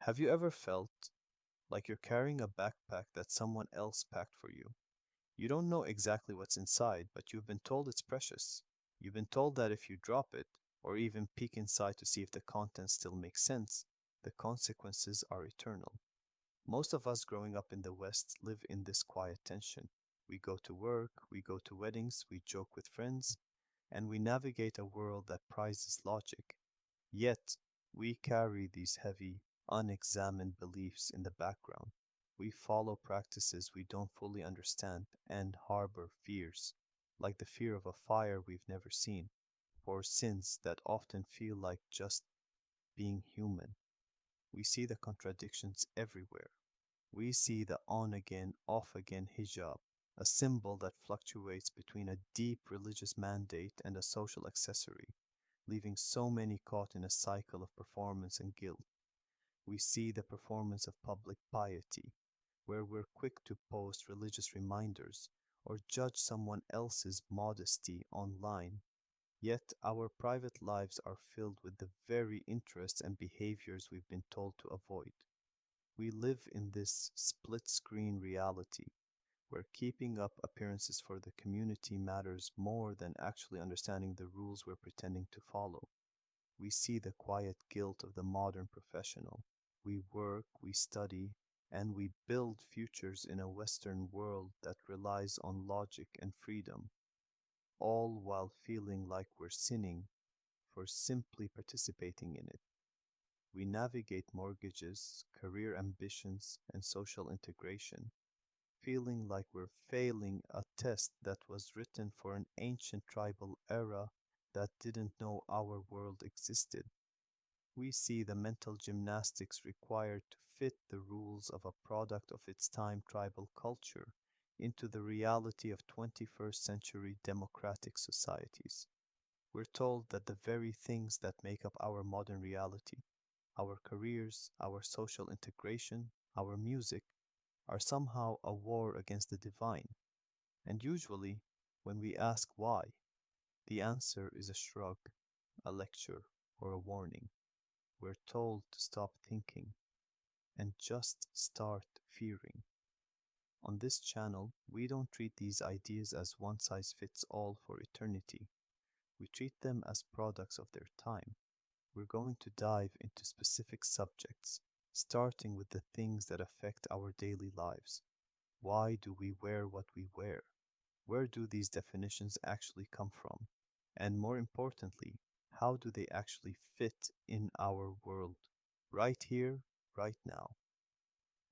Have you ever felt like you're carrying a backpack that someone else packed for you? You don't know exactly what's inside, but you've been told it's precious. You've been told that if you drop it, or even peek inside to see if the contents still make sense, the consequences are eternal. Most of us growing up in the West live in this quiet tension. We go to work, we go to weddings, we joke with friends, and we navigate a world that prizes logic. Yet, we carry these heavy, unexamined beliefs in the background. We follow practices we don't fully understand and harbor fears, like the fear of a fire we've never seen, or sins that often feel like just being human. We see the contradictions everywhere. We see the on again, off again hijab, a symbol that fluctuates between a deep religious mandate and a social accessory, leaving so many caught in a cycle of performance and guilt. We see the performance of public piety, where we're quick to post religious reminders or judge someone else's modesty online. Yet our private lives are filled with the very interests and behaviors we've been told to avoid. We live in this split screen reality where keeping up appearances for the community matters more than actually understanding the rules we're pretending to follow. We see the quiet guilt of the modern professional. We work, we study, and we build futures in a Western world that relies on logic and freedom, all while feeling like we're sinning for simply participating in it. We navigate mortgages, career ambitions, and social integration, feeling like we're failing a test that was written for an ancient tribal era that didn't know our world existed. We see the mental gymnastics required to fit the rules of a product of its time tribal culture into the reality of 21st century democratic societies. We're told that the very things that make up our modern reality, our careers, our social integration, our music, are somehow a war against the divine. And usually, when we ask why, the answer is a shrug, a lecture, or a warning. We're told to stop thinking and just start fearing. On this channel, we don't treat these ideas as one size fits all for eternity. We treat them as products of their time. We're going to dive into specific subjects, starting with the things that affect our daily lives. Why do we wear what we wear? Where do these definitions actually come from? And more importantly, how do they actually fit in our world? Right here, right now.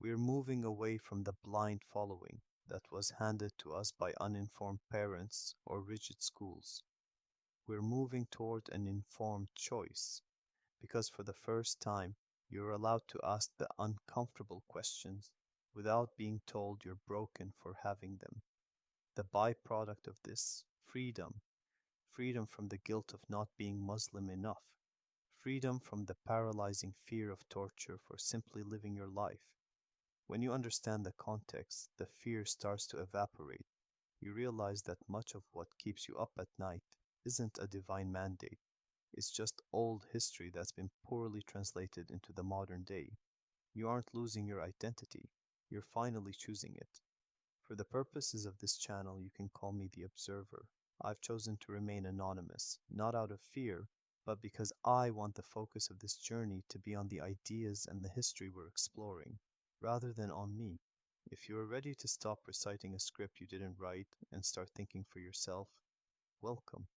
We're moving away from the blind following that was handed to us by uninformed parents or rigid schools. We're moving toward an informed choice because for the first time, you're allowed to ask the uncomfortable questions without being told you're broken for having them. The byproduct of this freedom, freedom from the guilt of not being Muslim enough, freedom from the paralyzing fear of torture for simply living your life. When you understand the context, the fear starts to evaporate. You realize that much of what keeps you up at night isn't a divine mandate. It's just old history that's been poorly translated into the modern day. You aren't losing your identity, you're finally choosing it. For the purposes of this channel, you can call me the Observer. I've chosen to remain anonymous, not out of fear, but because I want the focus of this journey to be on the ideas and the history we're exploring, rather than on me. If you are ready to stop reciting a script you didn't write and start thinking for yourself, welcome.